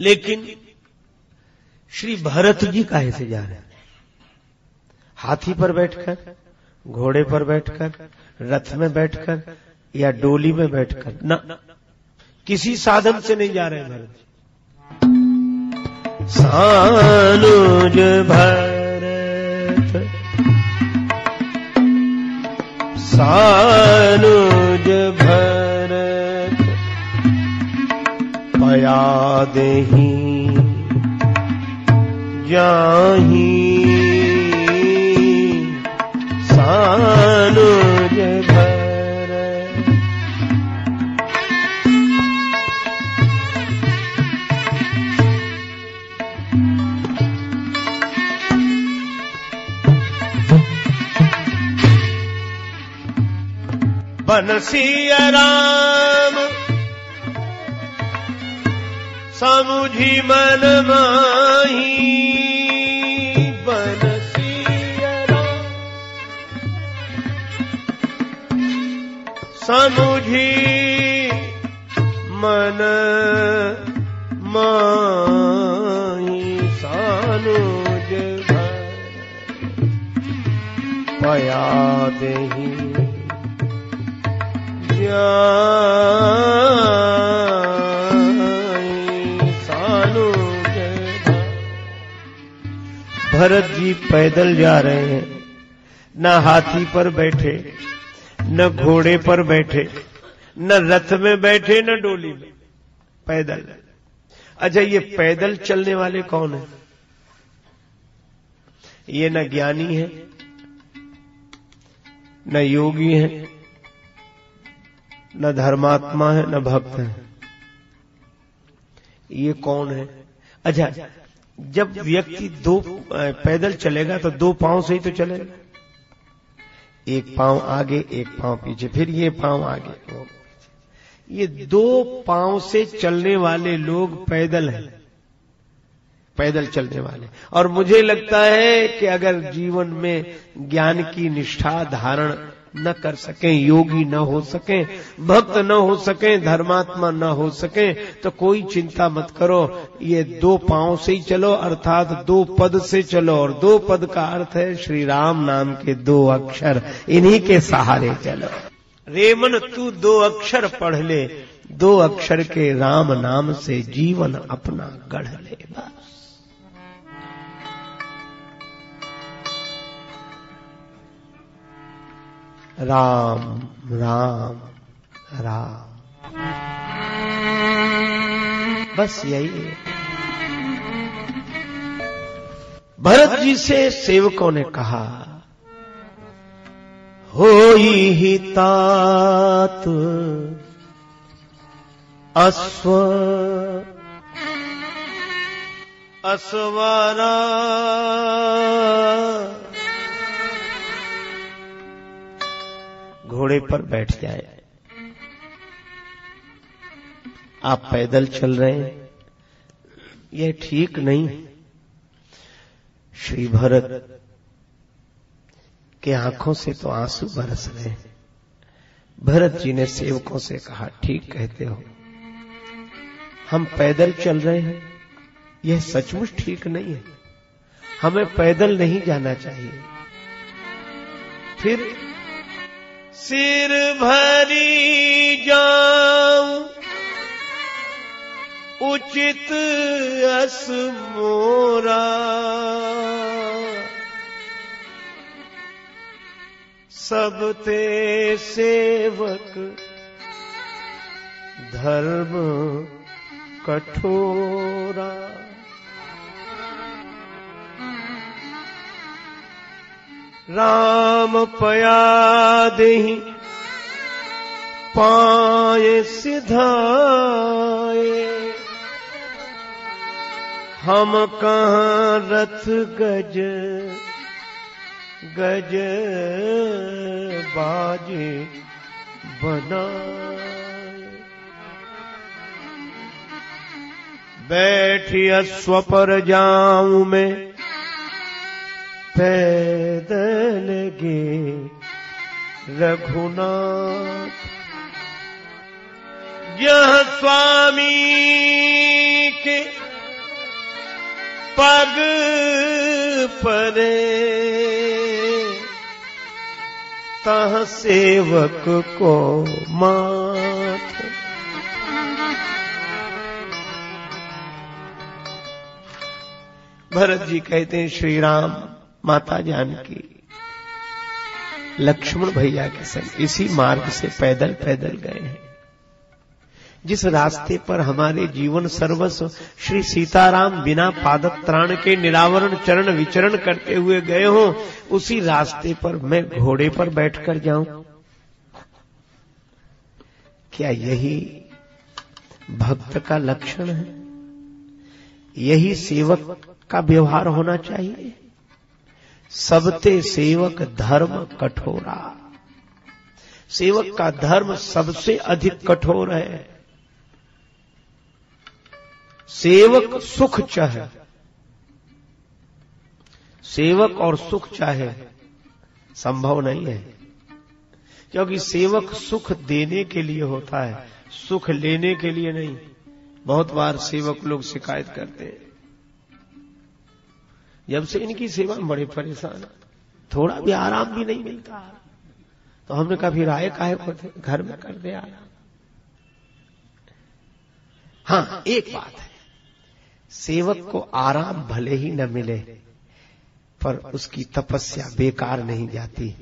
लेकिन श्री भरत जी काहे से जा रहे हैं? हाथी पर बैठकर, घोड़े पर बैठकर, रथ में बैठकर या डोली में बैठकर? ना, किसी साधन से नहीं जा रहे हैं भरत जी। सानुज भरत, सानुज भरत, पया देहि जाहि, सानुज भरत। बनसिया राम समुझी मन माही, बनसिया राम समुझी मन माही, सानुज भरत पया देहि सानुज। भरत जी पैदल जा रहे हैं, न हाथी पर बैठे, न घोड़े पर बैठे, न रथ में बैठे, न डोली में, पैदल। अच्छा, ये पैदल चलने वाले कौन है? ये न ज्ञानी है, न योगी है, न धर्मात्मा है, न भक्त है। ये कौन है? अच्छा, जब व्यक्ति दो पैदल चलेगा तो दो पांव से ही तो चलेगा। एक पांव आगे, एक पांव पीछे, फिर ये पांव आगे, वो पीछे। ये दो पांव से चलने वाले लोग पैदल हैं, पैदल चलने वाले। और मुझे लगता है कि अगर जीवन में ज्ञान की निष्ठा धारण न कर सकें, योगी न हो सकें, भक्त न हो सकें, धर्मात्मा न हो सकें, तो कोई चिंता मत करो। ये दो पांव से ही चलो, अर्थात दो पद से चलो। और दो पद का अर्थ है श्री राम नाम के दो अक्षर, इन्हीं के सहारे चलो। रेमन तू दो अक्षर पढ़ ले, दो अक्षर के राम नाम से जीवन अपना गढ़ ले। बस राम राम राम, बस यही है। भरत जी से सेवकों ने कहा, होई ही तात अश्व अस्वरा, घोड़े पर बैठ जाए। आप पैदल चल रहे हैं, यह ठीक नहीं। श्री भरत के आंखों से तो आंसू बरस रहे हैं। भरत जी ने सेवकों से कहा, ठीक कहते हो, हम पैदल चल रहे हैं, यह सचमुच ठीक नहीं है, हमें पैदल नहीं जाना चाहिए। फिर सिर भरी जाऊं उचित अस मोरा, सब ते सेवक धर्म कठोरा। राम पया देहि पाए सिधाए, हम कहाँ रथ गज गज बाजे बनाए। बैठी अश्व पर जाऊं मैं, पैदल गे रघुनाथ। जहाँ स्वामी के पग परे तह सेवक को माथ। भरत जी कहते हैं श्री राम, माता जानकी, लक्ष्मण भैया के संग इसी मार्ग से पैदल पैदल गए हैं। जिस रास्ते पर हमारे जीवन सर्वस्व श्री सीताराम बिना पादत्राण के निरावरण चरण विचरण करते हुए गए हो, उसी रास्ते पर मैं घोड़े पर बैठकर जाऊं? क्या यही भक्त का लक्षण है? यही सेवक का व्यवहार होना चाहिए? सबते सेवक धर्म कठोरा। सेवक का धर्म सबसे अधिक कठोर है। सेवक सुख चाहे, सेवक और सुख चाहे संभव नहीं है, क्योंकि सेवक सुख देने के लिए होता है, सुख लेने के लिए नहीं। बहुत बार सेवक लोग शिकायत करते हैं, जब से इनकी सेवा में बड़े परेशान, थोड़ा भी आराम भी नहीं मिलता। तो हमने कहा फिर आए काहे को थे, घर में कर दे आराम। हाँ, एक बात है, सेवक को आराम भले ही न मिले, पर उसकी तपस्या बेकार नहीं जाती।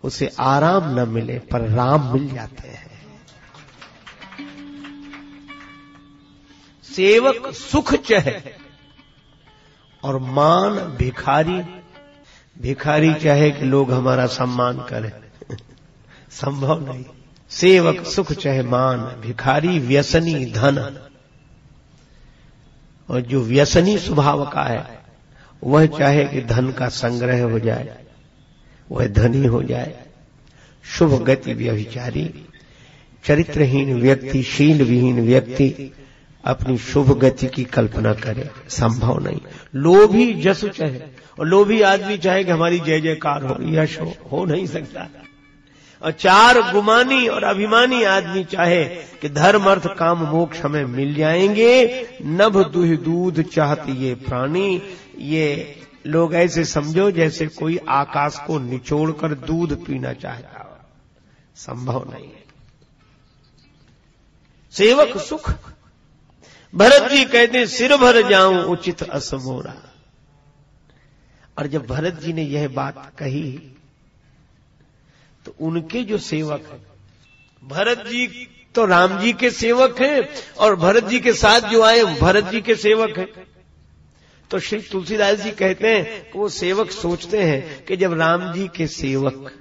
उसे आराम न मिले पर राम मिल जाते हैं। सेवक सुख चाहे और मान भिखारी, भिखारी चाहे कि लोग हमारा सम्मान करें, संभव नहीं। सेवक सुख चाहे मान, भिखारी व्यसनी धन। और जो व्यसनी स्वभाव का है वह चाहे कि धन का संग्रह हो जाए, वह धनी हो जाए। शुभ गति व्यभिचारी, चरित्रहीन व्यक्ति, शील विहीन व्यक्ति अपनी शुभ गति की कल्पना करे, संभव नहीं। लोभी जस चाहे, और लोभी आदमी चाहे कि हमारी जय जयकार हो, यश हो नहीं सकता। और चार गुमानी और अभिमानी आदमी चाहे कि धर्म अर्थ काम मोक्ष हमें मिल जाएंगे, नभ दुह दूध चाहती ये प्राणी। ये लोग ऐसे समझो जैसे कोई आकाश को निचोड़कर दूध पीना चाहता हो, संभव नहीं है। सेवक सुख। भरत जी कहते हैं सिर भर जाऊं उचित असमोरा। और जब भरत जी ने यह बात कही तो उनके जो सेवक हैं, भरत जी तो राम जी के सेवक हैं, और भरत जी के साथ जो आए भरत जी के सेवक हैं। तो श्री तुलसीदास जी कहते हैं कि वो सेवक सोचते हैं कि जब राम जी के सेवक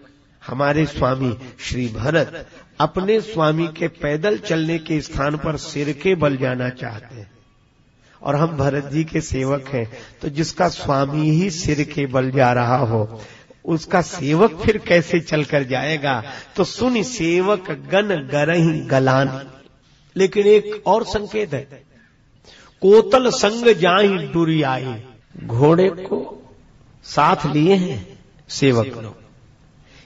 हमारे स्वामी श्री भरत अपने स्वामी के पैदल चलने के स्थान पर सिर के बल जाना चाहते हैं, और हम भरत जी के सेवक हैं, तो जिसका स्वामी ही सिर के बल जा रहा हो, उसका सेवक फिर कैसे चलकर जाएगा? तो सुन सेवक गण गरही गलान। लेकिन एक और संकेत है, कोतल संग जाहि डुरी आई। घोड़े को साथ लिए हैं सेवक लोग,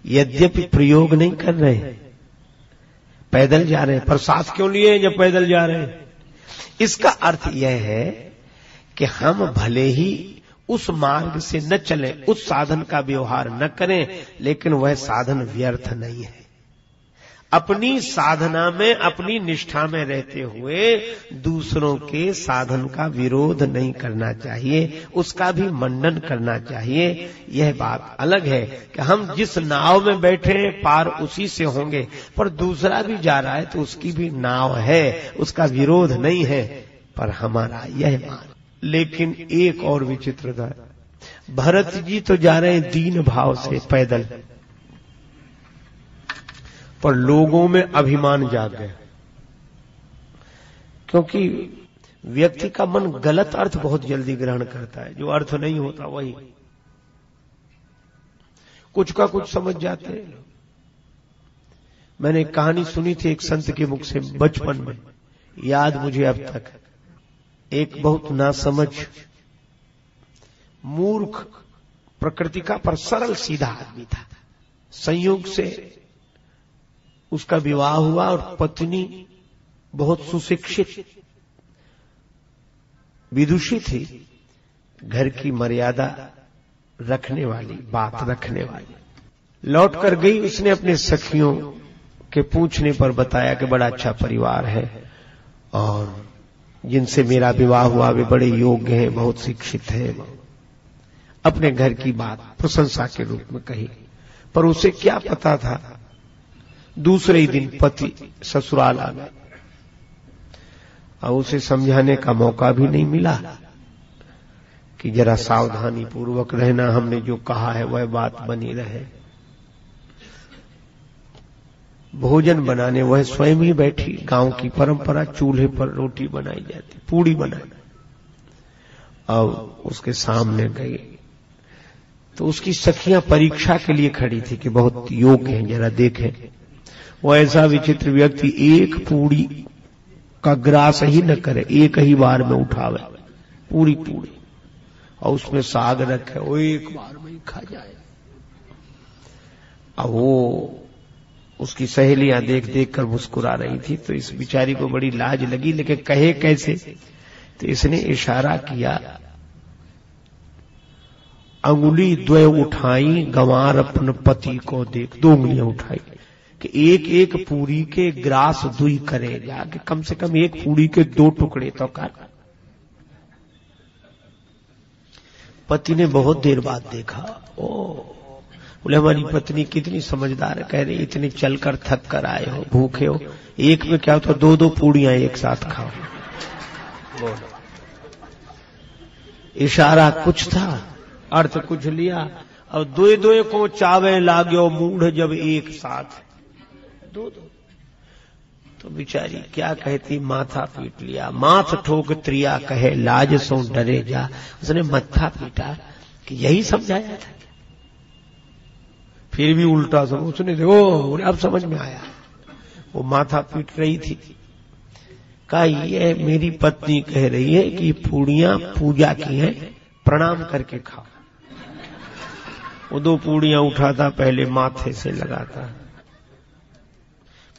यद्यपि प्रयोग नहीं कर रहे हैं, पैदल जा रहे हैं, पर साथ क्यों लिए हैं जब पैदल जा रहे हैं? इसका अर्थ यह है कि हम भले ही उस मार्ग से न चलें, उस साधन का व्यवहार न करें, लेकिन वह साधन व्यर्थ नहीं है। अपनी साधना में, अपनी निष्ठा में रहते हुए दूसरों के साधन का विरोध नहीं करना चाहिए, उसका भी मंडन करना चाहिए। यह बात अलग है कि हम जिस नाव में बैठे हैं पार उसी से होंगे, पर दूसरा भी जा रहा है तो उसकी भी नाव है, उसका विरोध नहीं है, पर हमारा यह मान। लेकिन एक और विचित्रता, भरत जी तो जा रहे हैं दीन भाव से पैदल, पर लोगों में अभिमान जाग गया, क्योंकि व्यक्ति का मन गलत अर्थ बहुत जल्दी ग्रहण करता है, जो अर्थ नहीं होता वही कुछ का कुछ समझ जाते हैं। मैंने एक कहानी सुनी थी एक संत के मुख से बचपन में, याद मुझे अब तक। एक बहुत नासमझ मूर्ख प्रकृति का पर सरल सीधा आदमी था। संयोग से उसका विवाह हुआ और पत्नी बहुत सुशिक्षित विदुषी थी, घर की मर्यादा रखने वाली, बात रखने वाली। लौट कर गई, उसने अपने सखियों के पूछने पर बताया कि बड़ा अच्छा परिवार है और जिनसे मेरा विवाह हुआ वे बड़े योग्य हैं, बहुत शिक्षित हैं। अपने घर की बात प्रशंसा के रूप में कही, पर उसे क्या पता था दूसरे ही दिन पति ससुराल आ गए और उसे समझाने का मौका भी नहीं मिला कि जरा सावधानी पूर्वक रहना, हमने जो कहा है वह बात बनी रहे। भोजन बनाने वह स्वयं ही बैठी। गांव की परंपरा, चूल्हे पर रोटी बनाई जाती, पूड़ी बनाना। और उसके सामने गई तो उसकी सखियां परीक्षा के लिए खड़ी थी कि बहुत योग्य हैं, जरा देखें। वो ऐसा विचित्र व्यक्ति एक पूड़ी का ग्रास ही न करे, एक ही बार में उठावे पूरी पूरी, और उसमें साग रखे, वो एक बार में ही खा जाए। अब वो उसकी सहेलियां देख देख कर मुस्कुरा रही थी, तो इस बिचारी को बड़ी लाज लगी, लेकिन कहे कैसे। तो इसने इशारा किया, अंगुली द्वय उठाई गंवार अपन पति को देख। 2 उंगलियां उठाई कि एक एक पूरी के ग्रास दुई करे, जाके कम से कम एक पूरी के 2 टुकड़े तो कर। पति ने बहुत देर बाद देखा, ओ बोले हमारी पत्नी कितनी समझदार है। कह रही इतने चलकर थक कर आए हो, भूखे हो, एक में क्या तो 2-2 पूड़ियां एक साथ खाओ। बोलो, इशारा कुछ था, अर्थ कुछ लिया। और 2-2 को चावे लाग्यो मूढ़ जब एक साथ 2-2। तो बिचारी क्या कहती, माथा पीट लिया। माथ ठोक त्रिया कहे लाज सो डरे जा। उसने मत्था पीटा कि यही समझाया था। फिर भी उल्टा सब उसने देखो, अब समझ में आया। वो माथा पीट रही थी, कहा ये मेरी पत्नी कह रही है कि पूड़ियां पूजा की हैं, प्रणाम करके खाओ। वो 2 पूड़ियां उठाता, पहले माथे से लगाता।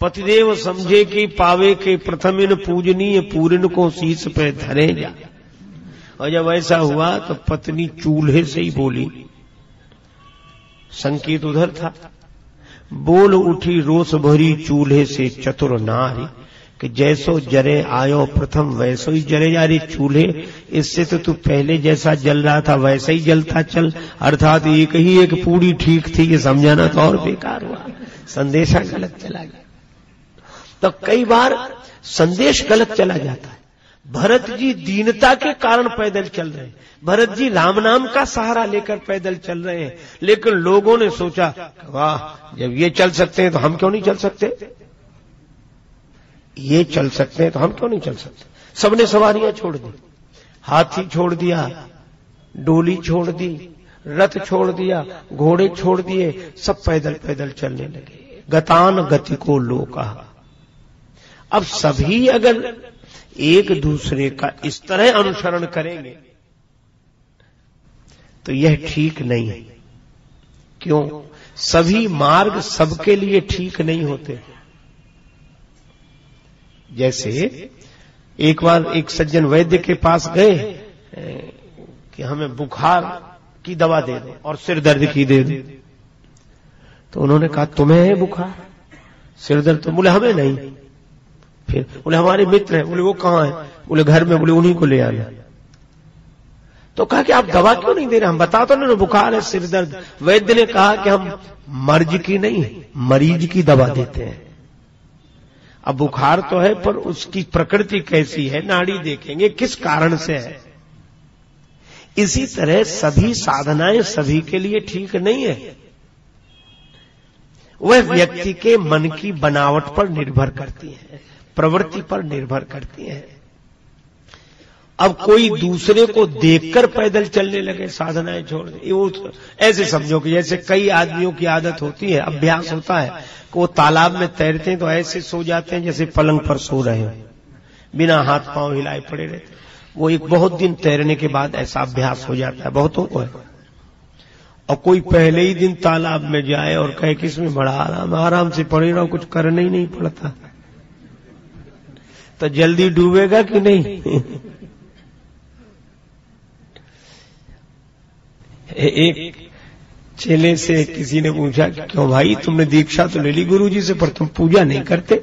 पतिदेव समझे कि पावे के प्रथम इन पूजनीय पूरन को शीश पे धरे जा। और जब ऐसा हुआ तो पत्नी चूल्हे से ही बोली, संकेत उधर था। बोल उठी रोष भरी चूल्हे से चतुर नारी कि जैसो जरे आयो प्रथम वैसो ही जरे जा। रे चूल्हे, इससे तो तू पहले जैसा जल रहा था वैसा ही जलता चल। अर्थात एक ही एक पूरी ठीक थी, ये समझाना तो और बेकार हुआ, संदेशा गलत चला गया। तो कई बार संदेश गलत चला जाता है। भरत जी दीनता के कारण पैदल चल रहे हैं, भरत जी राम नाम का सहारा लेकर पैदल चल रहे हैं, लेकिन लोगों ने सोचा वाह जब ये चल सकते हैं तो हम क्यों नहीं चल सकते, ये चल सकते हैं तो हम क्यों नहीं चल सकते। सबने सवारियां छोड़ दी, हाथी छोड़ दिया, डोली छोड़ दी, रथ छोड़ दिया, घोड़े छोड़ दिए, सब पैदल पैदल चलने लगे। गतान गति को लोका। अब सभी अगर एक दूसरे का इस तरह अनुसरण करेंगे तो यह ठीक नहीं है। क्यों? सभी मार्ग सबके लिए ठीक नहीं होते। जैसे एक बार एक सज्जन वैद्य के पास गए कि हमें बुखार की दवा दे दो और सिर दर्द की दे दो। तो उन्होंने कहा तुम्हें है बुखार, सिर दर्द? तो बोले हमें नहीं। फिर बोले हमारे मित्र हैं। बोले वो कहां है? बोले घर में। बोले उन्हीं को ले आना। तो कहा कि आप दवा क्यों नहीं दे रहे? हम बता तो ना बुखार है, सिर दर्द। वैद्य ने कहा कि हम मर्ज की नहीं मरीज की दवा देते हैं। अब बुखार तो है पर उसकी प्रकृति कैसी है, नाड़ी देखेंगे किस कारण से है। इसी तरह सभी साधनाएं सभी के लिए ठीक नहीं है, वह व्यक्ति के मन की बनावट पर निर्भर करती है, प्रवृत्ति पर निर्भर करती है। अब कोई दूसरे को देखकर पैदल चलने लगे, साधनाएं छोड़ दे, वो ऐसे समझो कि जैसे कई आदमियों की आदत होती है, अभ्यास होता है कि वो तालाब में तैरते हैं तो ऐसे सो जाते हैं जैसे पलंग पर सो रहे हो, बिना हाथ पांव हिलाए पड़े रहते। वो एक बहुत दिन तैरने के बाद ऐसा अभ्यास हो जाता है, बहुतों को है। और कोई पहले ही दिन तालाब में जाए और कहे कि इसमें बड़ा आराम से पड़े रहो, कुछ करना ही नहीं पड़ता, तो जल्दी डूबेगा कि नहीं? एक चेले से किसी ने पूछा कि क्यों भाई तुमने दीक्षा तो ले ली गुरुजी से, पर तुम पूजा नहीं करते?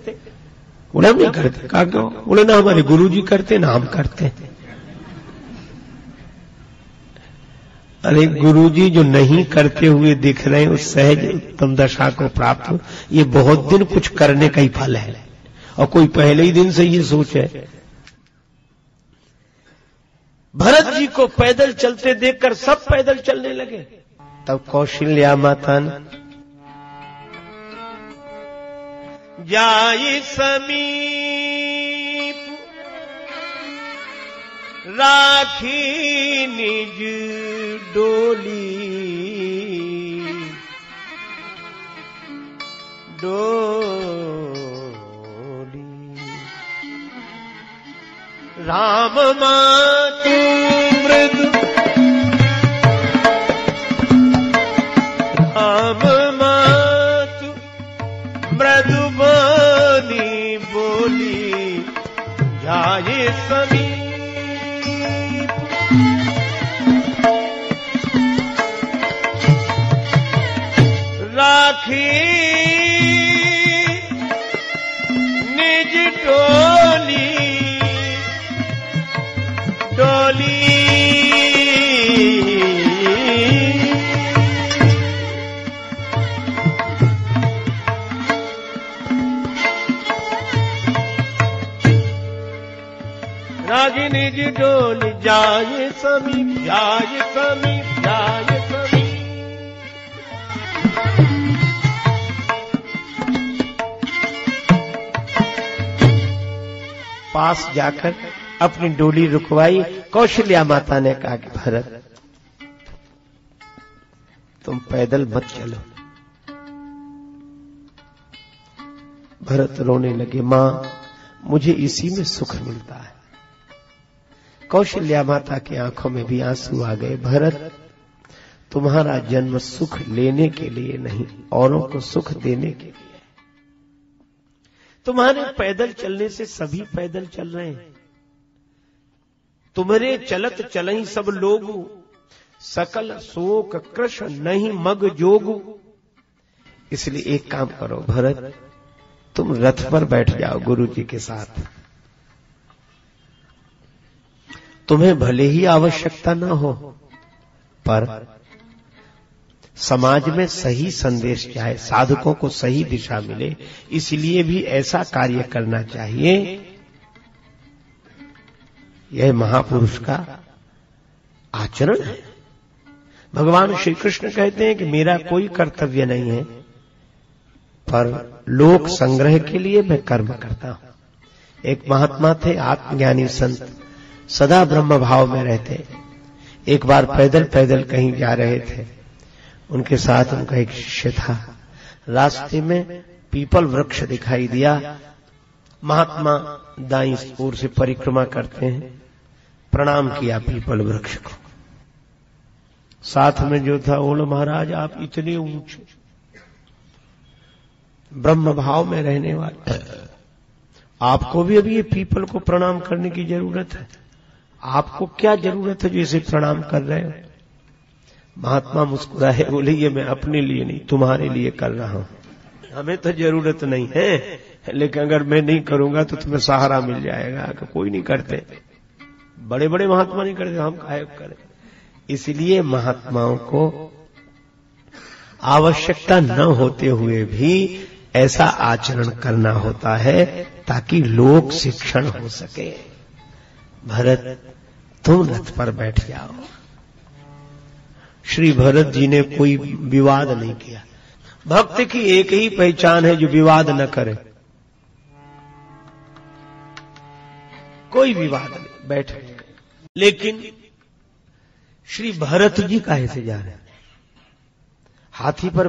बोले हम नहीं करते। कहा क्यों? बोले ना हमारे गुरुजी करते ना हम करते। अरे गुरुजी जो नहीं करते हुए दिख रहे हैं उस सहज उत्तम दशा को प्राप्त हो, ये बहुत दिन कुछ करने का ही फल है, और कोई पहले ही दिन से ये सोच है। भरत जी को पैदल चलते देखकर सब पैदल चलने लगे। तब कौशल्या माता ने जाई समीप राखी निज डोली, राम मातु मृदु, राम मातु मृदु बनी बोली, जाए समीप राखी निज डोली, डोली रागी निज डोली, जाए समीप, जाए समीप, जाए समीप। पास जाकर अपनी डोली रुकवाई। कौशल्या माता ने कहा कि भरत तुम पैदल मत चलो। भरत रोने लगे, मां मुझे इसी में सुख मिलता है। कौशल्या माता की आंखों में भी आंसू आ गए। भरत तुम्हारा जन्म सुख लेने के लिए नहीं, औरों को सुख देने के लिए। तुम्हारे पैदल चलने से सभी पैदल चल रहे हैं। तुम्हारे चलत चलई सब लोगु, सकल शोक कृश नहीं मग जोगु। इसलिए एक काम करो भरत, तुम रथ पर बैठ जाओ गुरु जी के साथ। तुम्हें भले ही आवश्यकता न हो, पर समाज में सही संदेश जाए, साधकों को सही दिशा मिले, इसलिए भी ऐसा कार्य करना चाहिए। यह महापुरुष का आचरण है। भगवान श्री कृष्ण कहते हैं कि मेरा कोई कर्तव्य नहीं है, पर लोक संग्रह के लिए मैं कर्म करता हूं। एक महात्मा थे, आत्मज्ञानी संत, सदा ब्रह्म भाव में रहते। एक बार पैदल पैदल कहीं जा रहे थे, उनके साथ उनका एक शिष्य था। रास्ते में पीपल वृक्ष दिखाई दिया। महात्मा दाईं ओर से परिक्रमा करते हैं, प्रणाम किया पीपल वृक्ष को। साथ में जो था बोले, महाराज आप इतने ऊंचे ब्रह्म भाव में रहने वाले, आपको भी अभी ये पीपल को प्रणाम करने की जरूरत है। आपको क्या जरूरत है जो इसे प्रणाम कर रहे हो? महात्मा मुस्कुराए, बोले ये मैं अपने लिए नहीं तुम्हारे लिए कर रहा हूं। हमें तो जरूरत नहीं है, लेकिन अगर मैं नहीं करूंगा तो तुम्हें सहारा मिल जाएगा। कि कोई नहीं करते, बड़े बड़े महात्मा नहीं करते, हम काहे करें। इसलिए महात्माओं को आवश्यकता न होते हुए भी ऐसा आचरण करना होता है ताकि लोक शिक्षण हो सके। भरत तुम रथ पर बैठ जाओ। श्री भरत जी ने कोई विवाद नहीं किया। भक्त की एक ही पहचान है जो विवाद न करे। कोई विवाद नहीं, बैठ गए। लेकिन श्री भरत जी काहे से जा रहे हैं? हाथी पर